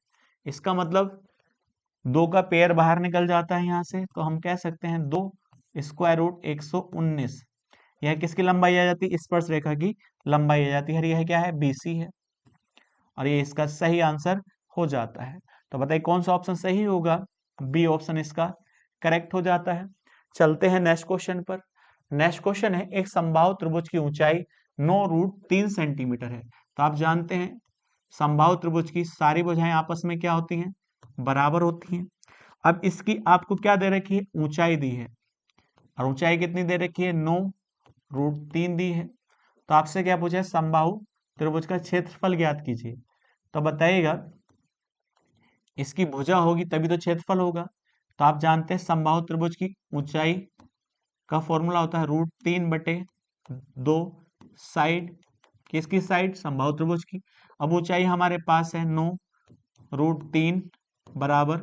इसका मतलब 2 का पेयर बाहर निकल जाता है यहाँ से, तो हम कह सकते हैं 2 स्क्वायर रूट 119। यह किसकी लंबाई आ जाती है, स्पर्श रेखा की लंबाई आ जाती है। यह क्या है, BC है, और ये इसका सही आंसर हो जाता है। तो बताइए कौन सा ऑप्शन सही होगा, B ऑप्शन इसका करेक्ट हो जाता है। चलते हैं नेक्स्ट क्वेश्चन पर। नेक्स्ट क्वेश्चन है एक समबाहु त्रिभुज की ऊंचाई 9√3 सेंटीमीटर है। तो आप जानते हैं समबाहु त्रिभुज की सारी भुजाएं आपस में क्या होती हैं, बराबर होती हैं। अब इसकी आपको क्या दे रखी है, ऊंचाई दी है, और ऊंचाई कितनी दे रखी है, 9√3 दी है। तो आपसे क्या पूछा है, समबाहु त्रिभुज का क्षेत्रफल ज्ञात कीजिए। तो बताइएगा इसकी भुजा होगी तभी तो क्षेत्रफल होगा। तो आप जानते हैं समबाहु त्रिभुज की ऊंचाई का फॉर्मूला होता है √3/2 साइड, किसकी साइड, समबाहु त्रिभुज की। अब ऊंचाई हमारे पास है 9√3 बराबर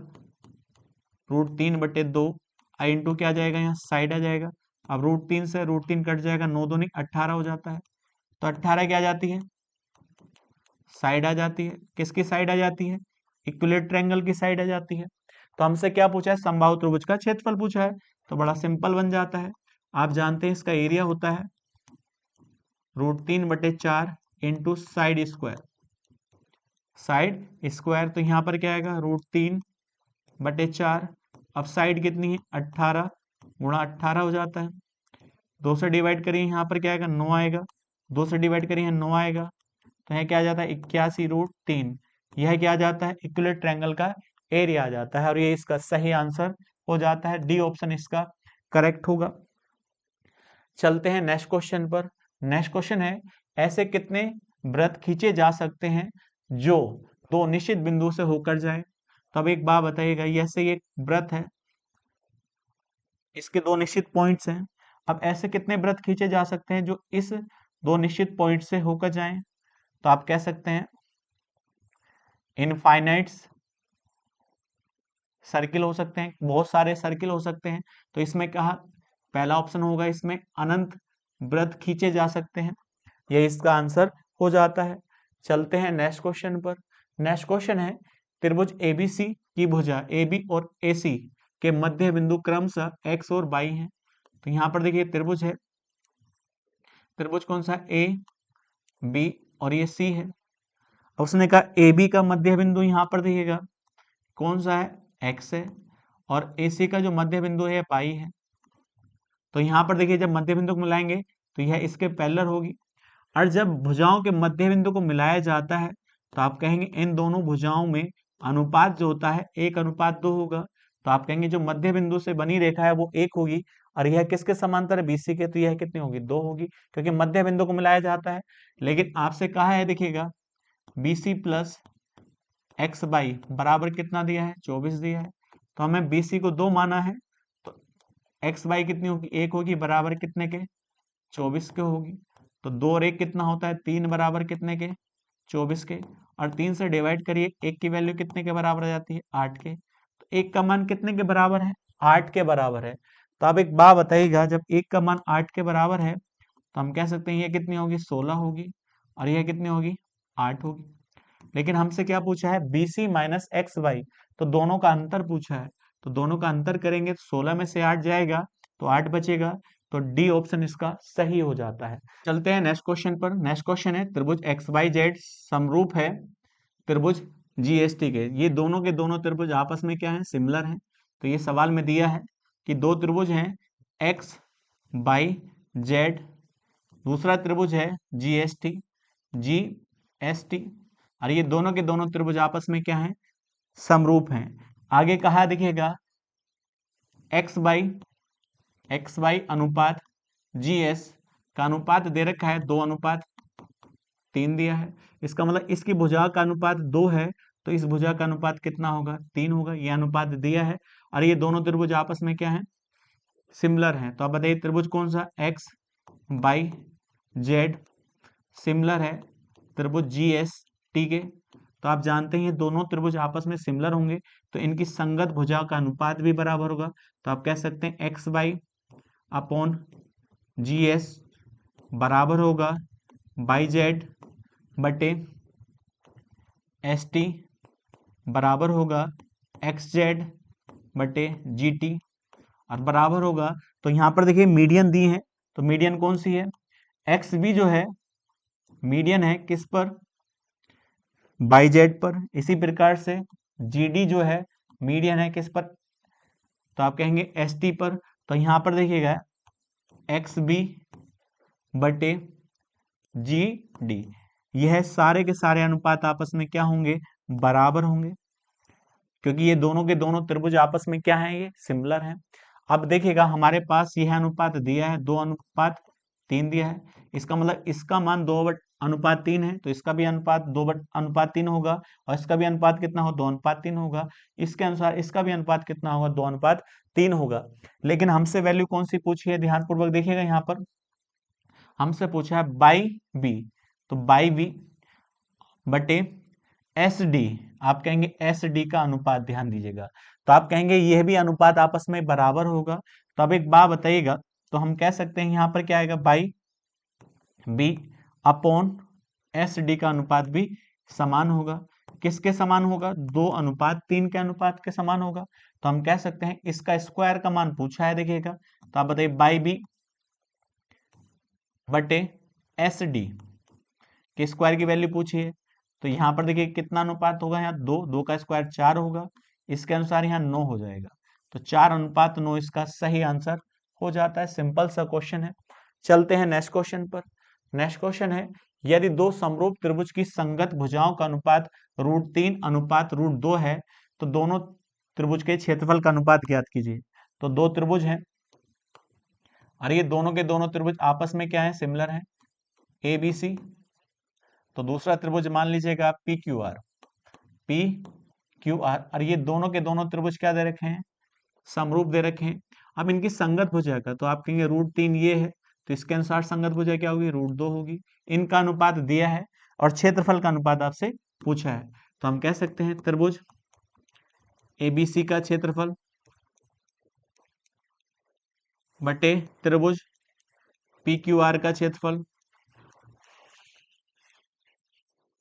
√3/2 आई इंटू क्या आ जाएगा, यहाँ साइड आ जाएगा। अब √3 से √3 कट जाएगा, 9 दूनी 18 हो जाता है। तो 18 क्या आ जाती है, साइड आ जाती है। किसकी साइड आ जाती है, इक्विलेटरल ट्रायंगल की साइड आ जाती है। तो हमसे क्या पूछा है, समबाहु त्रिभुज का क्षेत्रफल पूछा है। तो बड़ा सिंपल बन जाता है। आप जानते हैं इसका एरिया होता है √3/4 into side square. Side square तो यहाँ पर क्या आएगा, √3/4। अब साइड कितनी है, 18 गुणा 18 हो जाता है। 2 से डिवाइड करिए, यहाँ पर क्या आएगा, 9 आएगा। 2 से डिवाइड करिए, 9 आएगा। तो यहाँ क्या आ जाता है, 81√3। यह क्या आ जाता है, इक्विलेटरल ट्रायंगल का एरिया आ जाता है। और ये इसका सही आंसर हो जाता है, डी ऑप्शन इसका करेक्ट होगा। चलते हैं नेक्स्ट क्वेश्चन पर। नेक्स्ट क्वेश्चन है, ऐसे कितने वृत्त खींचे जा सकते हैं जो दो निश्चित बिंदु से होकर जाए। तो अब एक बात बताइएगा, ऐसे एक वृत्त है, इसके दो निश्चित पॉइंट्स हैं। अब ऐसे कितने वृत्त खींचे जा सकते हैं जो इस दो निश्चित पॉइंट से होकर जाएं। तो आप कह सकते हैं इनफाइनाइट सर्किल हो सकते हैं, बहुत सारे सर्किल हो सकते हैं। तो इसमें कहा पहला ऑप्शन होगा, इसमें अनंत वृत्त खींचे जा सकते हैं। यह इसका आंसर हो जाता है। चलते हैं नेक्स्ट क्वेश्चन पर। नेक्स्ट क्वेश्चन है, त्रिभुज एबीसी की भुजा AB और AC के मध्य बिंदु क्रमशः X और Y हैं। तो यहाँ पर देखिए त्रिभुज है, त्रिभुज कौन सा, A B और ये C है। उसने कहा AB का मध्य बिंदु यहाँ पर देखिएगा कौन सा है, X है, और AC का जो मध्य बिंदु है Y है। तो यहाँ पर देखिए जब मध्य बिंदु को मिलाएंगे तो यह इसके पैरेलल होगी। और जब भुजाओं के मध्य बिंदु को मिलाया जाता है तो आप कहेंगे इन दोनों भुजाओं में अनुपात जो होता है 1:2 होगा। तो आप कहेंगे जो मध्य बिंदु से बनी रेखा है वो 1 होगी, और यह किसके समांतर है, BC के। तो यह कितनी होगी, 2 होगी, क्योंकि मध्य बिंदु को मिलाया जाता है। लेकिन आपसे कहा है, देखिएगा BC प्लस XY बराबर कितना दिया है, 24 दिया है। तो हमें BC को 2 माना है, तो XY कितनी होगी, 1 होगी, बराबर कितने के, 24 के होगी। तो 2 और 1 कितना होता है, 3 बराबर कितने के, 24 के। और 3 से डिवाइड करिए, 1 की वैल्यू कितने के बराबर आ जाती है, 8 के। तो 1 का मान कितने के बराबर है, 8 के बराबर है। तो आप एक बात बताइएगा, जब 1 का मान 8 के बराबर है तो हम कह सकते हैं ये कितनी होगी, 16 होगी, और यह कितनी होगी, 8 होगी। लेकिन हमसे क्या पूछा है, BC माइनस XY, तो दोनों का अंतर पूछा है। तो दोनों का अंतर करेंगे तो 16 में से 8 जाएगा तो 8 बचेगा। तो डी ऑप्शन इसका सही हो जाता है। चलते हैं नेक्स्ट क्वेश्चन पर। नेक्स्ट क्वेश्चन है, त्रिभुज XYZ समरूप है त्रिभुज GST के। ये दोनों के दोनों त्रिभुज आपस में क्या है, सिमिलर हैं। तो ये सवाल में दिया है कि दो त्रिभुज हैं XYZ, दूसरा त्रिभुज है GST, और ये दोनों के दोनों त्रिभुज आपस में क्या है, समरूप हैं। आगे कहा देखिएगा XY अनुपात GS का अनुपात दे रखा है 2:3 दिया है। इसका मतलब इसकी भुजा का अनुपात 2 है, तो इस भुजा का अनुपात कितना होगा, 3 होगा। यह अनुपात दिया है, और ये दोनों त्रिभुज आपस में क्या है, सिमिलर हैं। तो आप बताइए त्रिभुज कौन सा, XYZ सिमिलर है त्रिभुज GST के। तो आप जानते हैं दोनों त्रिभुज आपस में सिमिलर होंगे तो इनकी संगत भुजा का अनुपात भी बराबर होगा। तो आप कह सकते हैं XY अपॉन GS बराबर होगा YZ बटे ST बराबर होगा XZ बटे GT, और बराबर होगा। तो यहाँ पर देखिए मीडियन दी है, तो मीडियन कौन सी है, XB जो है मीडियन है किस पर, YZ पर। इसी प्रकार से GD जो है मीडियन है किस पर, तो आप कहेंगे ST पर। तो यहाँ पर देखिएगा XB बटे GD, यह सारे के सारे अनुपात आपस में क्या होंगे, बराबर होंगे, क्योंकि ये दोनों के दोनों त्रिभुज आपस में क्या है, ये सिमिलर हैं। अब देखिएगा हमारे पास यह अनुपात दिया है 2:3 दिया है। इसका मतलब इसका मान 2:3 है, तो इसका भी अनुपात 2:3 होगा, और इसका भी अनुपात कितना हो, 2:3 होगा। इसके अनुसार इसका भी अनुपात कितना होगा, 2:3 होगा। लेकिन हमसे वैल्यू कौन सी पूछी है, ध्यानपूर्वक देखिएगा, यहाँ पर हमसे पूछा है बाई बी, तो बाई बी बटे SD, आप कहेंगे SD का अनुपात, ध्यान दीजिएगा। तो आप कहेंगे यह भी अनुपात आपस में बराबर होगा। तो अब एक बात बताइएगा, तो हम कह सकते हैं यहाँ पर क्या आएगा, by B upon S D का अनुपात भी समान होगा। किसके समान होगा, 2:3 के अनुपात के समान होगा। तो हम कह सकते हैं इसका स्क्वायर का मान पूछा है, देखिएगा। तो आप बताइए बाई बी बटे एस डी के स्क्वायर की वैल्यू पूछी है। तो यहाँ पर देखिए कितना अनुपात होगा, यहाँ 2 का स्क्वायर 4 होगा, इसके अनुसार यहाँ 9 हो जाएगा। तो 4:9 इसका सही आंसर हो जाता है। सिंपल सा क्वेश्चन है। चलते हैं नेक्स्ट क्वेश्चन पर। नेक्स्ट क्वेश्चन है, यदि दो समरूप त्रिभुज की संगत भुजाओं का अनुपात √3:√2 है, तो दोनों त्रिभुज के क्षेत्रफल का अनुपात ज्ञात कीजिए। तो दो त्रिभुज हैं और ये दोनों के दोनों त्रिभुज आपस में क्या है, सिमिलर है, ए बी सी। तो दूसरा त्रिभुज मान लीजिएगा पी क्यू आर और ये दोनों के दोनों त्रिभुज क्या दे रखे हैं, समरूप दे रखे हैं। अब इनकी संगत भुजा का, तो आप कहेंगे √3 ये है, तो इसके अनुसार संगत भुजा क्या होगी, √2 होगी। इनका अनुपात दिया है और क्षेत्रफल का अनुपात आपसे पूछा है। तो हम कह सकते हैं त्रिभुज एबीसी का क्षेत्रफल बटे त्रिभुज पी क्यू आर का क्षेत्रफल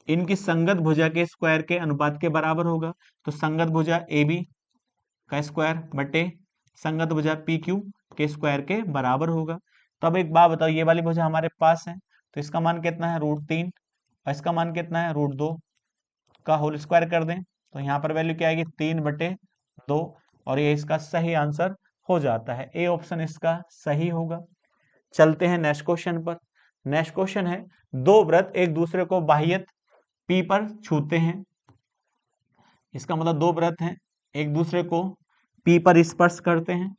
इनकी संगत भुजा के स्क्वायर के अनुपात के बराबर होगा। तो संगत भुजा ए बी का स्क्वायर बटे संगत भुजा पी क्यू के स्क्वायर के बराबर होगा। तो अब एक बात बताओ, ये वाली भुजा हमारे पास है, तो इसका मान कितना है, √3, और इसका मान कितना है, √2 का होल स्क्वायर कर दें। तो यहाँ पर वैल्यू क्या आएगी, 3/2, और ये इसका सही आंसर हो जाता है। ए ऑप्शन इसका सही होगा। चलते हैं नेक्स्ट क्वेश्चन पर। नेक्स्ट क्वेश्चन है, दो वृत्त एक दूसरे को बाह्यत पी पर छूते हैं। इसका मतलब दो वृत्त हैं, एक दूसरे को पी पर स्पर्श करते हैं।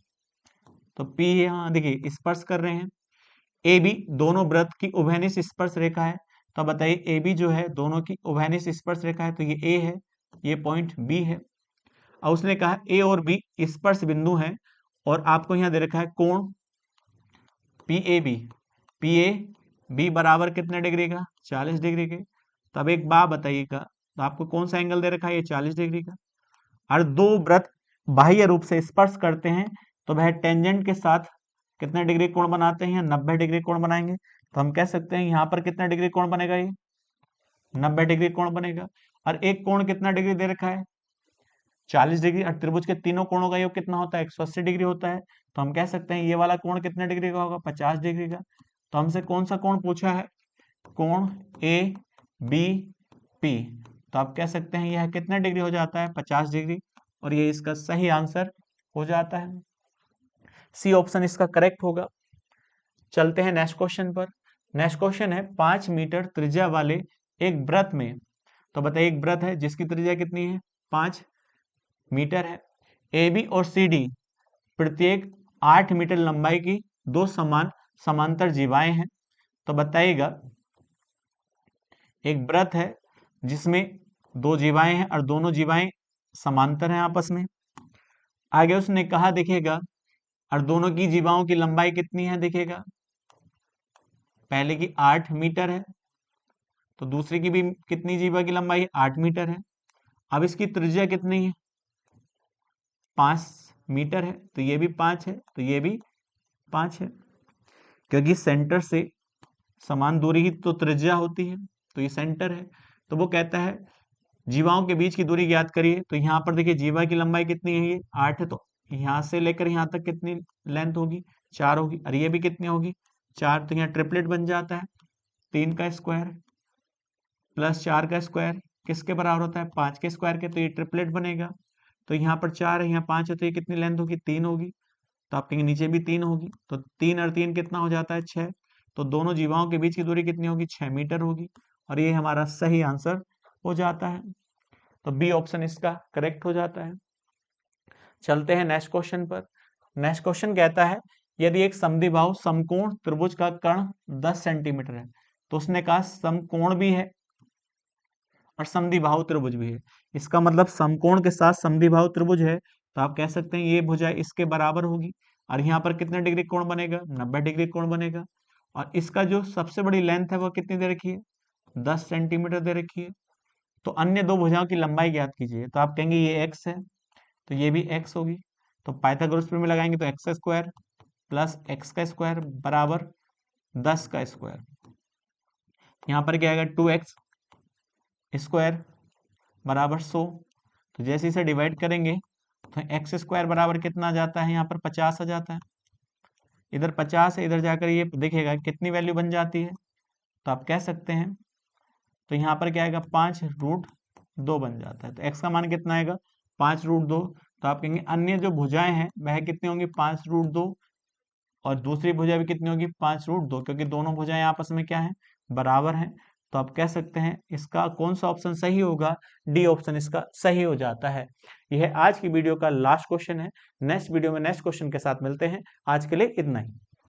तो पी यहाँ देखिए स्पर्श कर रहे हैं। ए बी दोनों वृत्त की उभयनिष्ठ स्पर्श रेखा है। तो बताइए ए बी जो है दोनों की उभयनिष्ठ स्पर्श रेखा है, तो ये ए है, ये पॉइंट बी है। और उसने कहा ए और बी स्पर्श बिंदु है, और आपको यहाँ दे रखा है कोण पी ए बी बराबर कितने डिग्री का, 40 डिग्री के। तो अब एक बात बताइएगा, तो आपको कौन सा एंगल दे रखा है, ये 40 डिग्री का। और दो वृत्त बाह्य रूप से स्पर्श करते हैं, तो वह टेंजेंट के साथ कितने डिग्री कोण बनाते हैं, 90 डिग्री कोण बनाएंगे। तो हम कह सकते हैं यहाँ पर कितना डिग्री कोण बनेगा, ये 90 डिग्री कोण बनेगा। और एक कोण कितना डिग्री दे रखा है, 40 डिग्री। और त्रिभुज के तीनों कोणों का योग कितना होता है, 180 डिग्री होता है। तो हम कह सकते हैं ये वाला कोण कितने डिग्री का होगा, 50 डिग्री का। तो हमसे कौन सा कोण पूछा है, कोण ए बी पी। तो आप कह सकते हैं यह कितने डिग्री हो जाता है, 50 डिग्री, और ये इसका सही आंसर हो जाता है। सी ऑप्शन इसका करेक्ट होगा। चलते हैं नेक्स्ट क्वेश्चन पर। नेक्स्ट क्वेश्चन है, 5 मीटर त्रिज्या वाले एक वृत्त में, तो बताइए एक वृत्त है जिसकी त्रिज्या कितनी है, 5 मीटर है। ए बी और सी डी प्रत्येक 8 मीटर लंबाई की दो समांतर जीवाएं हैं। तो बताइएगा एक वृत्त है जिसमें दो जीवाएं हैं और दोनों जीवाएं समांतर हैं आपस में। आगे उसने कहा देखिएगा, और दोनों की जीवाओं की लंबाई कितनी है, देखिएगा पहले की 8 मीटर है, तो दूसरी की भी कितनी जीवा की लंबाई है, 8 मीटर है। अब इसकी त्रिज्या कितनी है, 5 मीटर है, तो ये भी 5 है, तो ये भी 5 है, क्योंकि सेंटर से समान दूरी की तो त्रिज्या होती है, तो ये सेंटर है। तो वो कहता है जीवाओं के बीच की दूरी ज्ञात करिए। तो यहाँ पर देखिए जीवा की लंबाई कितनी है, ये 8 है, तो यहाँ से लेकर यहाँ तक कितनी लेंथ होगी, 4 होगी। और ये भी कितनी होगी, 4, तो यहाँ ट्रिपलेट बन जाता है, 3 का स्क्वायर प्लस 4 का स्क्वायर किसके बराबर होता है, 5 के स्क्वायर के, तो ये ट्रिपलेट बनेगा। तो यहाँ पर 4 है, यहाँ 5 है, तो ये कितनी लेंथ होगी, 3 होगी। तो आप कहेंगे नीचे भी 3 होगी, तो 3 और 3 कितना हो जाता है, 6। तो दोनों जीवाओं के बीच की दूरी कितनी होगी, 6 मीटर होगी, और ये हमारा सही आंसर हो जाता है। तो बी ऑप्शन इसका करेक्ट हो जाता है। चलते हैं नेक्स्ट क्वेश्चन पर। नेक्स्ट क्वेश्चन कहता है, यदि एक समद्विबाहु समकोण त्रिभुज का कर्ण 10 सेंटीमीटर है, तो उसने कहा समकोण भी है और समद्विबाहु त्रिभुज भी है। इसका मतलब समकोण के साथ समद्विबाहु त्रिभुज है, तो आप कह सकते हैं ये भुजा इसके बराबर होगी। और यहाँ पर कितने डिग्री कोण बनेगा, 90 डिग्री कोण बनेगा। और इसका जो सबसे बड़ी लेंथ है वो कितनी दे रखी है, 10 सेंटीमीटर दे रखी है। तो अन्य दो भुजाओं की लंबाई ज्ञात कीजिए। तो आप कहेंगे ये x है, तो ये भी x होगी। तो पाइथागोरस में लगाएंगे तो x² प्लस एक्स का स्क्वायर बराबर 10 का स्क्वायर। यहाँ पर क्या आएगा 2x स्क्वायर बराबर 100। तो जैसे इसे डिवाइड करेंगे तो एक्स स्क्वायर बराबर कितना आ जाता है, यहाँ पर 50 आ जाता है। इधर 50 है, इधर जाकर ये देखिएगा कितनी वैल्यू बन जाती है। तो आप कह सकते हैं, तो यहाँ पर क्या आएगा 5√2 बन जाता है। तो x का मान कितना आएगा 5√2। तो आप कहेंगे अन्य जो भुजाएं हैं वह कितनी होंगी 5√2, और दूसरी भुजा भी कितनी होगी 5√2, क्योंकि दोनों भुजाएं आपस में क्या है बराबर हैं। तो आप कह सकते हैं इसका कौन सा ऑप्शन सही होगा, डी ऑप्शन इसका सही हो जाता है। यह आज की वीडियो का लास्ट क्वेश्चन है। नेक्स्ट वीडियो में नेक्स्ट क्वेश्चन के साथ मिलते हैं। आज के लिए इतना ही।